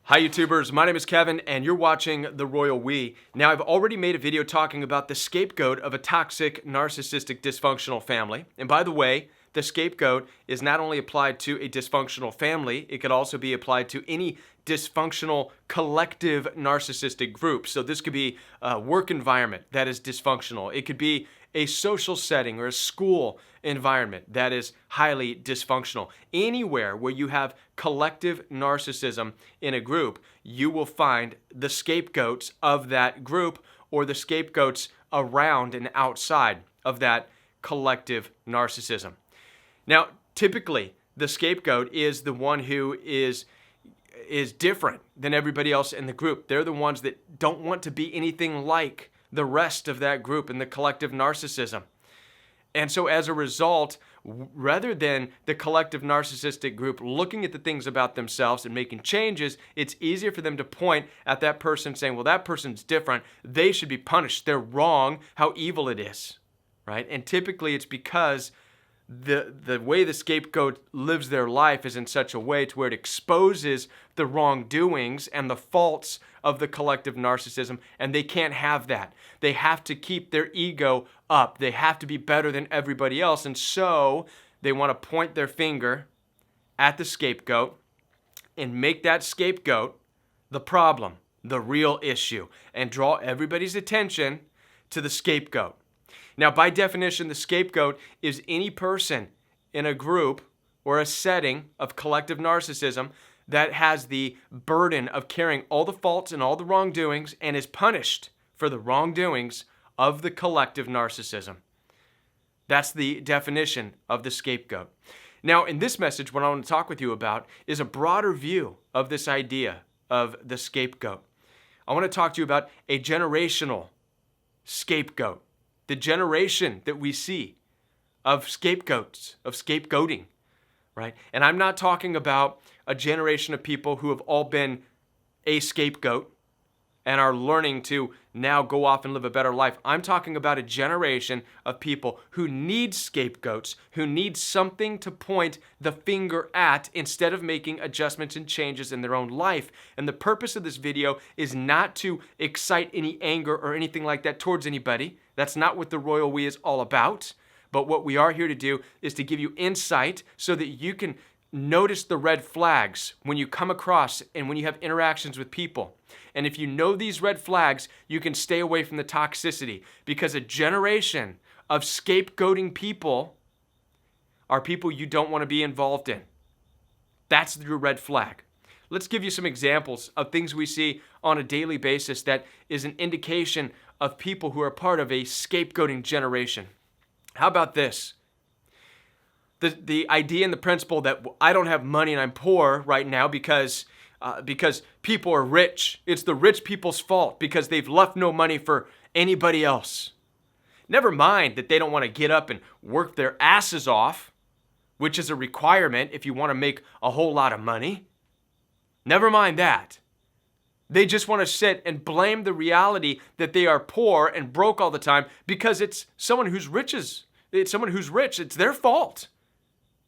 Hi YouTubers, my name is Kevin and you're watching The Royal We. Now I've already made a video talking about the scapegoat of a toxic, narcissistic, dysfunctional family. And by the way, the scapegoat is not only applied to a dysfunctional family, it could also be applied to any dysfunctional collective narcissistic group. So this could be a work environment that is dysfunctional. It could be a social setting or a school environment that is highly dysfunctional. Anywhere where you have collective narcissism in a group, you will find the scapegoats of that group or the scapegoats around and outside of that collective narcissism. Now, typically, the scapegoat is the one who is different than everybody else in the group. They're the ones that don't want to be anything like the rest of that group in the collective narcissism. And so as a result, rather than the collective narcissistic group looking at the things about themselves and making changes, it's easier for them to point at that person saying, well, that person's different. They should be punished. They're wrong. How evil it is, right? And typically it's because the way the scapegoat lives their life is in such a way to where it exposes the wrongdoings and the faults of the collective narcissism, and they can't have that. They have to keep their ego up. They have to be better than everybody else, and so they want to point their finger at the scapegoat and make that scapegoat the problem, the real issue, and draw everybody's attention to the scapegoat. Now, by definition, the scapegoat is any person in a group or a setting of collective narcissism that has the burden of carrying all the faults and all the wrongdoings and is punished for the wrongdoings of the collective narcissism. That's the definition of the scapegoat. Now, in this message, what I want to talk with you about is a broader view of this idea of the scapegoat. I want to talk to you about a generational scapegoat. The generation that we see of scapegoats, of scapegoating, right? And I'm not talking about a generation of people who have all been a scapegoat and are learning to now go off and live a better life. I'm talking about a generation of people who need scapegoats, who need something to point the finger at instead of making adjustments and changes in their own life. And the purpose of this video is not to excite any anger or anything like that towards anybody. That's not what the Royal We is all about. But what we are here to do is to give you insight so that you can notice the red flags when you come across and when you have interactions with people. And if you know these red flags, you can stay away from the toxicity, because a generation of scapegoating people are people you don't want to be involved in. That's your red flag. Let's give you some examples of things we see on a daily basis that is an indication of people who are part of a scapegoating generation. How about this? The idea and the principle that I don't have money and I'm poor right now because people are rich. It's the rich people's fault because they've left no money for anybody else. Never mind that they don't want to get up and work their asses off, which is a requirement if you want to make a whole lot of money. Never mind that. They just want to sit and blame the reality that they are poor and broke all the time because it's someone who's rich. It's their fault.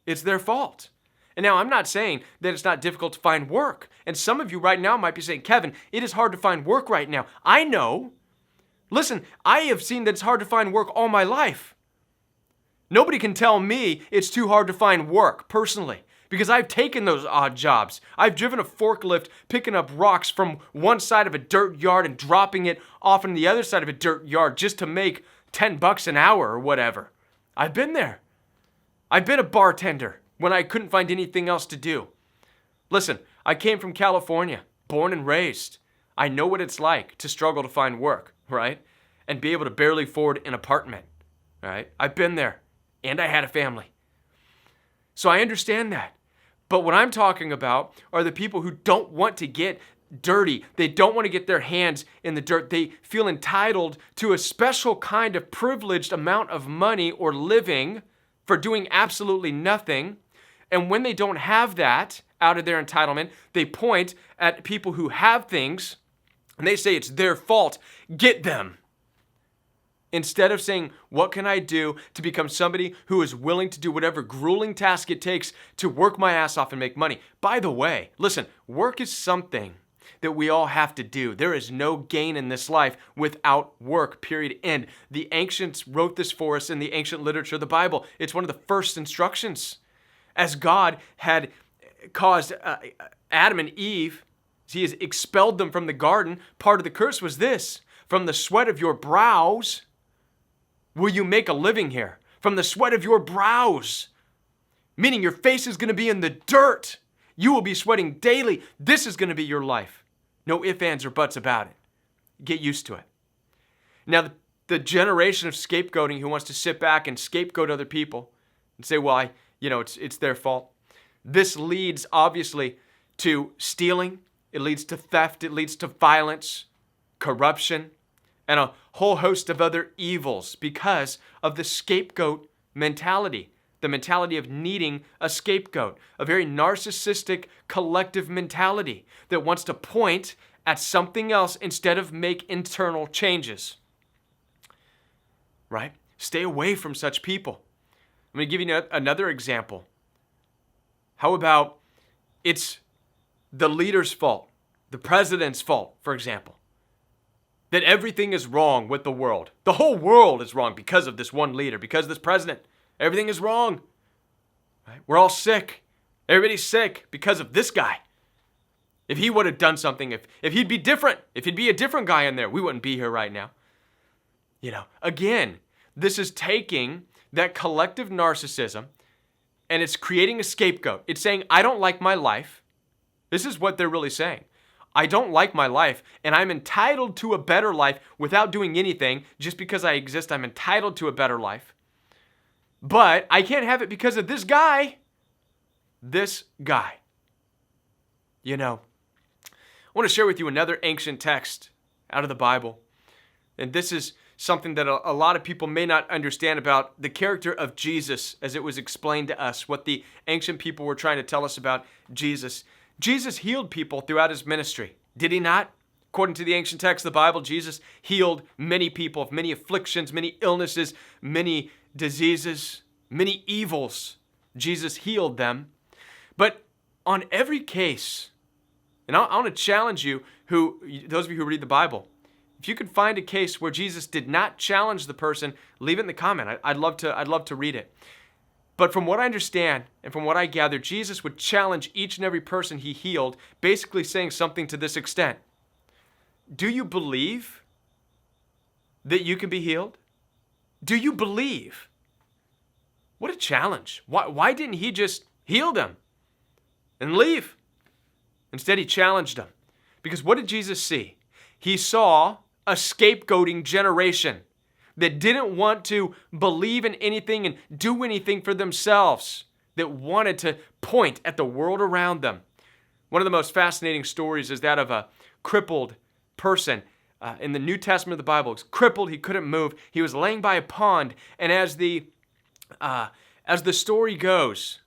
It's their fault. And now I'm not saying that it's not difficult to find work. And some of you right now might be saying, Kevin, it is hard to find work right now. I know. Listen, I have seen that it's hard to find work all my life. Nobody can tell me it's too hard to find work personally, because I've taken those odd jobs. I've driven a forklift picking up rocks from one side of a dirt yard and dropping it off on the other side of a dirt yard just to make $10 an hour or whatever. I've been there. I've been a bartender when I couldn't find anything else to do. Listen, I came from California, born and raised. I know what it's like to struggle to find work, right? And be able to barely afford an apartment, right? I've been there, and I had a family. So I understand that. But what I'm talking about are the people who don't want to get dirty. They don't want to get their hands in the dirt. They feel entitled to a special kind of privileged amount of money or living for doing absolutely nothing. And when they don't have that out of their entitlement, they point at people who have things and they say it's their fault. Get them. Instead of saying, what can I do to become somebody who is willing to do whatever grueling task it takes to work my ass off and make money? By the way, listen, work is something that we all have to do. There is no gain in this life without work, period, end. The ancients wrote this for us in the ancient literature of the Bible. It's one of the first instructions. As God had caused Adam and Eve, he has expelled them from the garden, part of the curse was this: from the sweat of your brows will you make a living here. From the sweat of your brows, meaning your face is going to be in the dirt. You will be sweating daily. This is going to be your life. No ifs, ands, or buts about it. Get used to it. Now, the generation of scapegoating who wants to sit back and scapegoat other people and say, well, it's their fault. This leads, obviously, to stealing. It leads to theft. It leads to violence, corruption, and a whole host of other evils because of the scapegoat mentality. The mentality of needing a scapegoat, a very narcissistic collective mentality that wants to point at something else instead of make internal changes. Right? Stay away from such people. I'm going to give you another example. How about it's the leader's fault, the president's fault, for example, that everything is wrong with the world. The whole world is wrong because of this one leader, because of this president. Everything is wrong. Right? We're all sick. Everybody's sick because of this guy. If he would have done something, if he'd be different, if he'd be a different guy in there, we wouldn't be here right now. Again, this is taking that collective narcissism and it's creating a scapegoat. It's saying, I don't like my life. This is what they're really saying. I don't like my life, and I'm entitled to a better life without doing anything. Just because I exist, I'm entitled to a better life. But I can't have it because of this guy. This guy. I want to share with you another ancient text out of the Bible. And this is something that a lot of people may not understand about the character of Jesus as it was explained to us, what the ancient people were trying to tell us about Jesus. Jesus healed people throughout his ministry. Did he not? According to the ancient text of the Bible, Jesus healed many people of many afflictions, many illnesses, many diseases, many evils. Jesus healed them. But on every case, and I want to challenge you, those of you who read the Bible, if you could find a case where Jesus did not challenge the person, leave it in the comment. I'd love to read it. But from what I understand and from what I gather, Jesus would challenge each and every person he healed, basically saying something to this extent. Do you believe that you can be healed? Do you believe? What a challenge. Why didn't he just heal them and leave? Instead, he challenged them. Because what did Jesus see? He saw a scapegoating generation that didn't want to believe in anything and do anything for themselves, that wanted to point at the world around them. One of the most fascinating stories is that of a crippled person in the New Testament of the Bible. He was crippled, he couldn't move. He was laying by a pond, and as the story goes,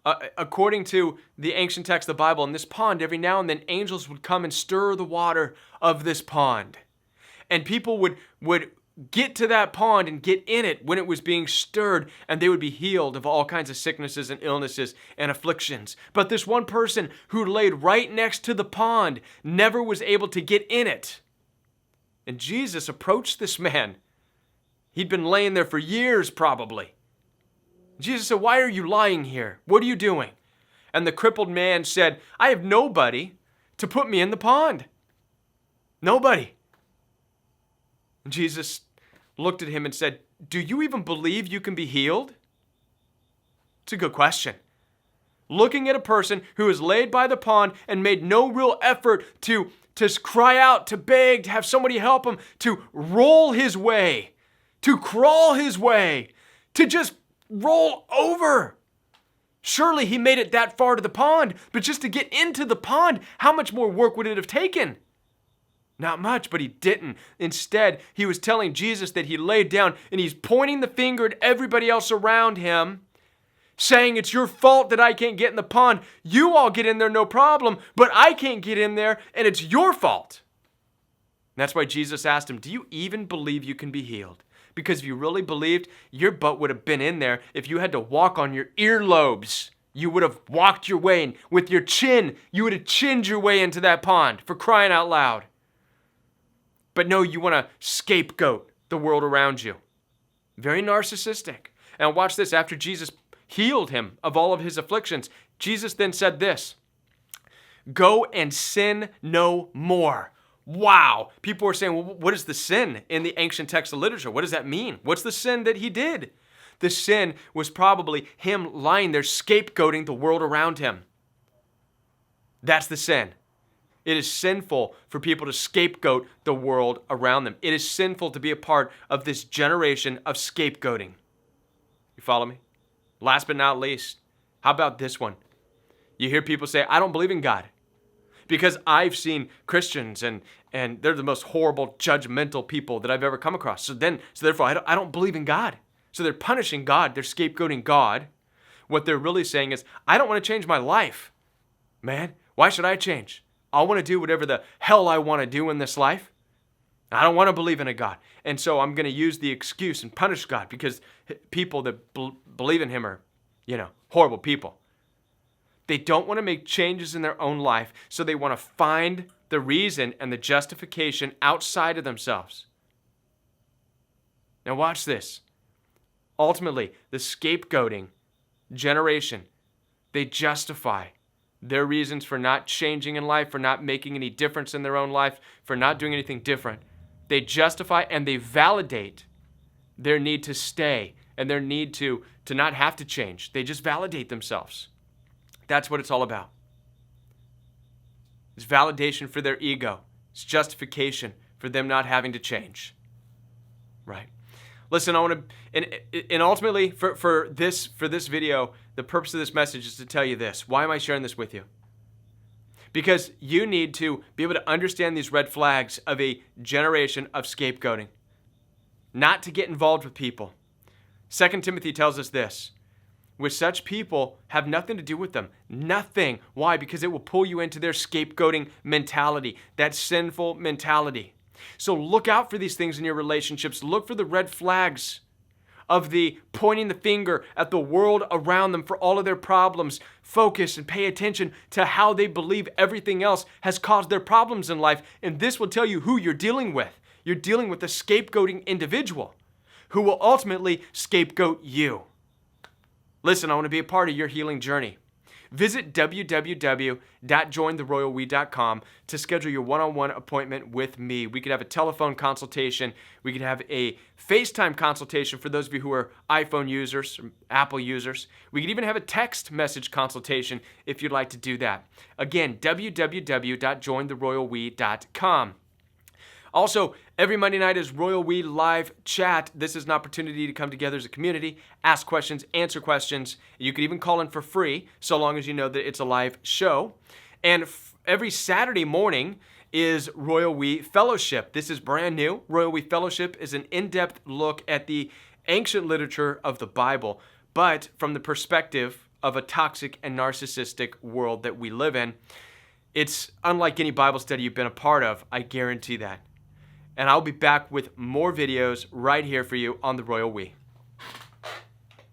according to the ancient text of the Bible, in this pond, every now and then angels would come and stir the water of this pond. And people would get to that pond and get in it when it was being stirred, and they would be healed of all kinds of sicknesses and illnesses and afflictions. But this one person who laid right next to the pond never was able to get in it. And Jesus approached this man. He'd been laying there for years probably. Jesus said, "Why are you lying here? What are you doing?" And the crippled man said, "I have nobody to put me in the pond. Nobody." And Jesus looked at him and said, "Do you even believe you can be healed?" It's a good question. Looking at a person who is laid by the pond and made no real effort to cry out, to beg, to have somebody help him, to roll his way, to crawl his way, to just roll over. Surely he made it that far to the pond, but just to get into the pond, how much more work would it have taken? Not much, but he didn't. Instead, he was telling Jesus that he laid down, and he's pointing the finger at everybody else around him, saying, "It's your fault that I can't get in the pond. You all get in there, no problem, but I can't get in there, and it's your fault." And that's why Jesus asked him, "Do you even believe you can be healed?" Because if you really believed, your butt would have been in there if you had to walk on your earlobes. You would have walked your way, and with your chin, you would have chinned your way into that pond, for crying out loud. But no, you want to scapegoat the world around you. Very narcissistic. And watch this. After Jesus healed him of all of his afflictions, Jesus then said this, "Go and sin no more." Wow. People were saying, well, what is the sin in the ancient text of literature? What does that mean? What's the sin that he did? The sin was probably him lying there scapegoating the world around him. That's the sin. It is sinful for people to scapegoat the world around them. It is sinful to be a part of this generation of scapegoating. You follow me? Last but not least, how about this one? You hear people say, I don't believe in God. Because I've seen Christians and they're the most horrible, judgmental people that I've ever come across. So therefore, I don't believe in God. So they're punishing God. They're scapegoating God. What they're really saying is, I don't want to change my life. Man, why should I change? I want to do whatever the hell I want to do in this life. I don't want to believe in a God. And so I'm going to use the excuse and punish God because people that believe in him are, horrible people. They don't want to make changes in their own life, so they want to find the reason and the justification outside of themselves. Now watch this. Ultimately, the scapegoating generation, they justify their reasons for not changing in life, for not making any difference in their own life, for not doing anything different. They justify and they validate their need to stay and their need to not have to change. They just validate themselves. That's what it's all about. It's validation for their ego. It's justification for them not having to change. Right? Listen, I want to, and ultimately for this video, the purpose of this message is to tell you this. Why am I sharing this with you? Because you need to be able to understand these red flags of a generation of scapegoating. Not to get involved with people. 2 Timothy tells us this. With such people, have nothing to do with them. Nothing. Why? Because it will pull you into their scapegoating mentality, that sinful mentality. So look out for these things in your relationships. Look for the red flags of the pointing the finger at the world around them for all of their problems. Focus and pay attention to how they believe everything else has caused their problems in life. And this will tell you who you're dealing with. You're dealing with a scapegoating individual who will ultimately scapegoat you. Listen, I want to be a part of your healing journey. Visit www.jointheroyalwe.com to schedule your one-on-one appointment with me. We could have a telephone consultation. We could have a FaceTime consultation for those of you who are iPhone users, Apple users. We could even have a text message consultation if you'd like to do that. Again, www.jointheroyalwe.com. Also, every Monday night is Royal We Live Chat. This is an opportunity to come together as a community, ask questions, answer questions. You can even call in for free, so long as you know that it's a live show. And every Saturday morning is Royal We Fellowship. This is brand new. Royal We Fellowship is an in-depth look at the ancient literature of the Bible, but from the perspective of a toxic and narcissistic world that we live in. It's unlike any Bible study you've been a part of, I guarantee that. And I'll be back with more videos right here for you on the Royal We.